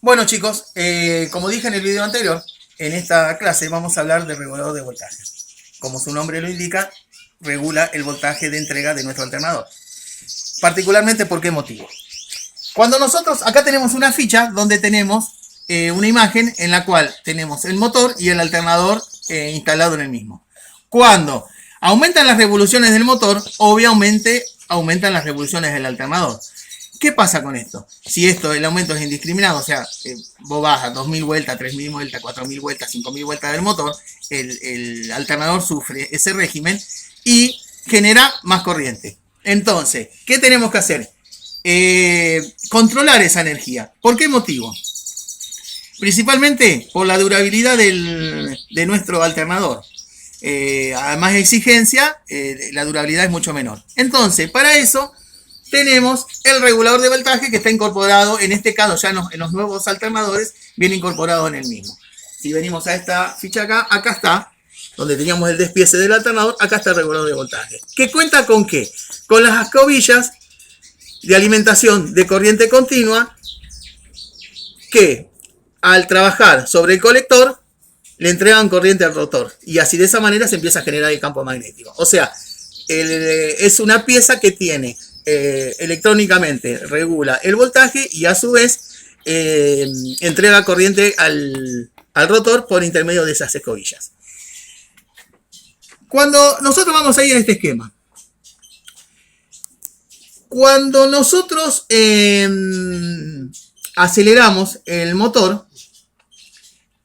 Bueno chicos, como dije en el video anterior, en esta clase vamos a hablar de regulador de voltaje. Como su nombre lo indica, regula el voltaje de entrega de nuestro alternador. Particularmente, ¿por qué motivo? Cuando nosotros, acá tenemos una ficha donde tenemos una imagen en la cual tenemos el motor y el alternador instalado en el mismo. Cuando aumentan las revoluciones del motor, obviamente aumentan las revoluciones del alternador. ¿Qué pasa con esto? Si el aumento es indiscriminado, o sea, vos vas a 2000 vueltas, 3000 vueltas, 4000 vueltas, 5000 vueltas del motor, el alternador sufre ese régimen y genera más corriente. Entonces, ¿qué tenemos que hacer? Controlar esa energía. ¿Por qué motivo? Principalmente por la durabilidad de nuestro alternador. A más exigencia, la durabilidad es mucho menor. Entonces, para eso tenemos el regulador de voltaje que está incorporado, en este caso ya en los nuevos alternadores, viene incorporado en el mismo. Si venimos a esta ficha acá está, donde teníamos el despiece del alternador, acá está el regulador de voltaje. ¿Que cuenta con qué? Con las escobillas de alimentación de corriente continua que al trabajar sobre el colector le entregan corriente al rotor y así de esa manera se empieza a generar el campo magnético. O sea, es una pieza que tiene electrónicamente regula el voltaje y a su vez entrega corriente al rotor por intermedio de esas escobillas. Cuando nosotros vamos a ir a este esquema, cuando nosotros aceleramos el motor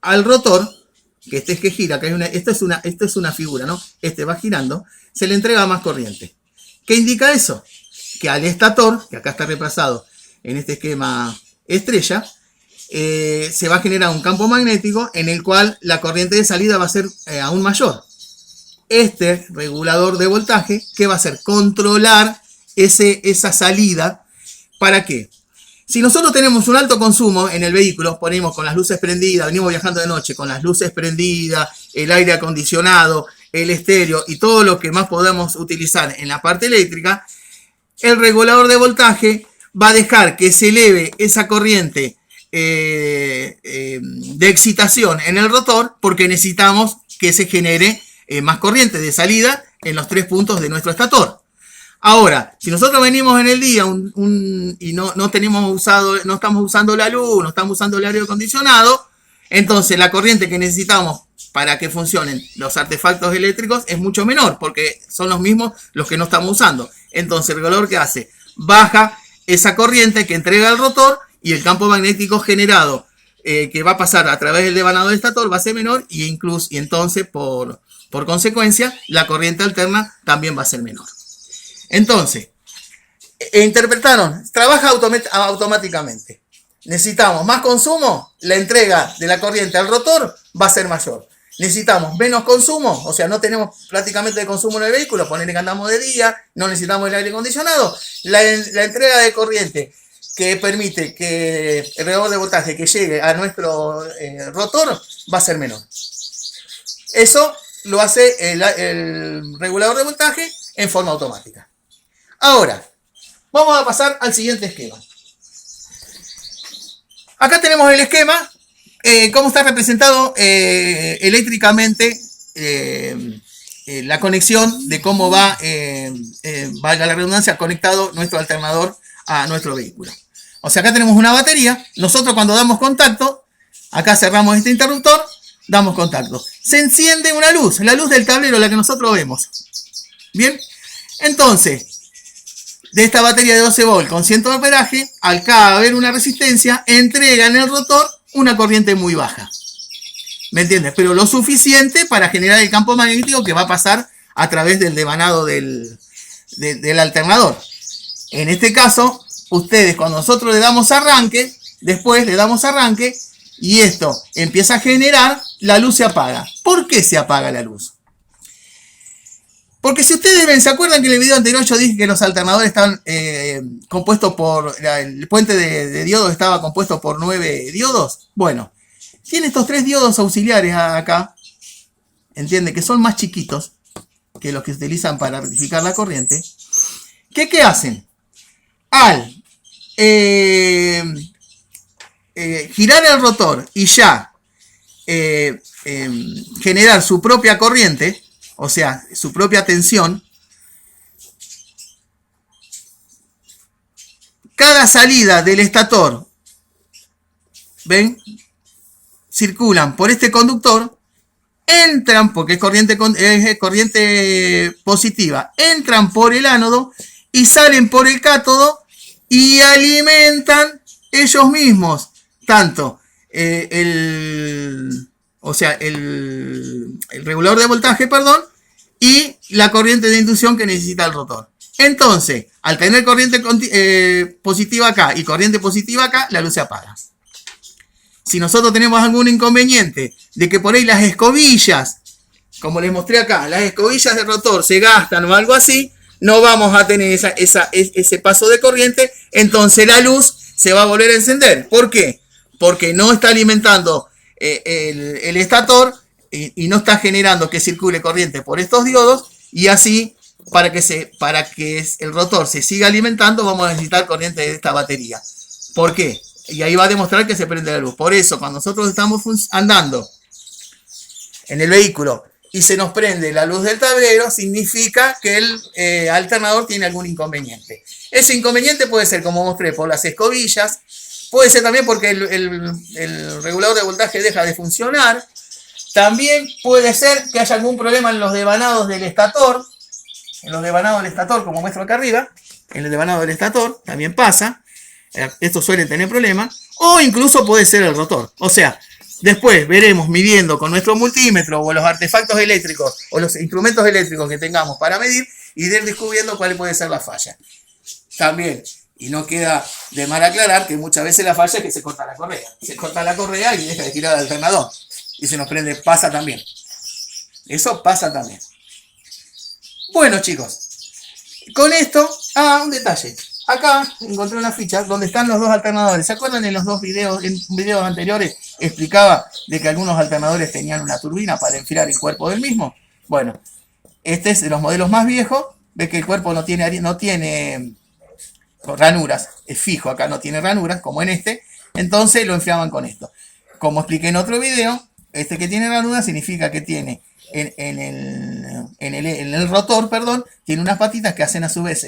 al rotor, que este es que gira, esto es una figura, ¿no? Este va girando, se le entrega más corriente. ¿Qué indica eso? Que al estator, que acá está reemplazado en este esquema estrella, se va a generar un campo magnético en el cual la corriente de salida va a ser aún mayor. Este regulador de voltaje, ¿qué va a hacer? Controlar esa salida. ¿Para qué? Si nosotros tenemos un alto consumo en el vehículo, ponemos con las luces prendidas, venimos viajando de noche con las luces prendidas, el aire acondicionado, el estéreo y todo lo que más podamos utilizar en la parte eléctrica, el regulador de voltaje va a dejar que se eleve esa corriente de excitación en el rotor porque necesitamos que se genere más corriente de salida en los 3 puntos de nuestro estator. Ahora, si nosotros venimos en el día y no estamos usando la luz, no estamos usando el aire acondicionado, entonces la corriente que necesitamos para que funcionen los artefactos eléctricos es mucho menor, porque son los mismos los que no estamos usando. Entonces el regulador, ¿qué hace? Baja esa corriente que entrega el rotor y el campo magnético generado que va a pasar a través del devanado del estator va a ser menor y entonces por consecuencia la corriente alterna también va a ser menor. Entonces, interpretaron, trabaja automáticamente. Necesitamos más consumo, la entrega de la corriente al rotor va a ser mayor. Necesitamos menos consumo, o sea, no tenemos prácticamente de consumo en el vehículo, ponerle que andamos de día, no necesitamos el aire acondicionado. La entrega de corriente que permite que el regulador de voltaje que llegue a nuestro rotor va a ser menor. Eso lo hace el regulador de voltaje en forma automática. Ahora, vamos a pasar al siguiente esquema. Acá tenemos el esquema, cómo está representado eléctricamente la conexión de cómo va, valga la redundancia, conectado nuestro alternador a nuestro vehículo. O sea, acá tenemos una batería, nosotros cuando damos contacto, acá cerramos este interruptor, damos contacto. Se enciende una luz, la luz del tablero, la que nosotros vemos. Bien, entonces, de esta batería de 12 volts con 100 de amperaje, al haber una resistencia, entrega en el rotor una corriente muy baja. ¿Me entiendes? Pero lo suficiente para generar el campo magnético que va a pasar a través del devanado del alternador. En este caso, ustedes cuando nosotros le damos arranque, después le damos arranque y esto empieza a generar, la luz se apaga. ¿Por qué se apaga la luz? Porque si ustedes ven, ¿se acuerdan que en el video anterior yo dije que los alternadores estaban compuestos por, el puente de diodos estaba compuesto por 9 diodos? Bueno, tiene estos 3 diodos auxiliares acá, entiende, que son más chiquitos que los que se utilizan para rectificar la corriente. ¿Qué hacen? Al girar el rotor y ya generar su propia corriente, o sea, su propia tensión, cada salida del estator, ¿ven? Circulan por este conductor, entran, porque es corriente positiva, entran por el ánodo y salen por el cátodo y alimentan ellos mismos, tanto el regulador de voltaje, perdón, y la corriente de inducción que necesita el rotor. Entonces, al tener corriente positiva acá y corriente positiva acá, la luz se apaga. Si nosotros tenemos algún inconveniente de que por ahí las escobillas, como les mostré acá, las escobillas del rotor se gastan o algo así, no vamos a tener ese paso de corriente, entonces la luz se va a volver a encender. ¿Por qué? Porque no está alimentando el estator y no está generando que circule corriente por estos diodos, y así para que el rotor se siga alimentando vamos a necesitar corriente de esta batería. ¿Por qué? Y ahí va a demostrar que se prende la luz. Por eso, cuando nosotros estamos andando en el vehículo y se nos prende la luz del tablero, significa que el alternador tiene algún inconveniente. Ese inconveniente puede ser, como mostré, por las escobillas, puede ser también porque el regulador de voltaje deja de funcionar. También puede ser que haya algún problema en los devanados del estator. En los devanados del estator, como muestro acá arriba, en el devanado del estator también pasa. Estos suelen tener problemas. O incluso puede ser el rotor. O sea, después veremos midiendo con nuestro multímetro o los artefactos eléctricos o los instrumentos eléctricos que tengamos para medir y ir descubriendo cuál puede ser la falla. También, y no queda de mal aclarar que muchas veces la falla es que se corta la correa. Se corta la correa y deja de girar el alternador. Y se nos prende, pasa también. Eso pasa también. Bueno, chicos, con esto, un detalle. Acá encontré una ficha donde están los dos alternadores. ¿Se acuerdan en los dos videos, en videos anteriores, explicaba de que algunos alternadores tenían una turbina para enfriar el cuerpo del mismo? Bueno, este es de los modelos más viejos. Ves que el cuerpo no tiene ranuras, es fijo, acá no tiene ranuras, como en este. Entonces lo enfriaban con esto. Como expliqué en otro video, este que tiene ranuras significa que tiene en el rotor, perdón, tiene unas patitas que hacen a su vez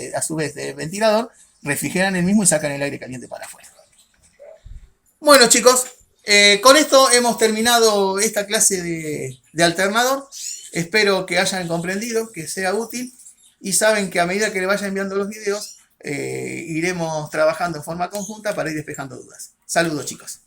de ventilador, refrigeran el mismo y sacan el aire caliente para afuera. Bueno, chicos, con esto hemos terminado esta clase de alternador. Espero que hayan comprendido, que sea útil, y saben que a medida que le vaya enviando los videos, iremos trabajando en forma conjunta para ir despejando dudas. Saludos, chicos.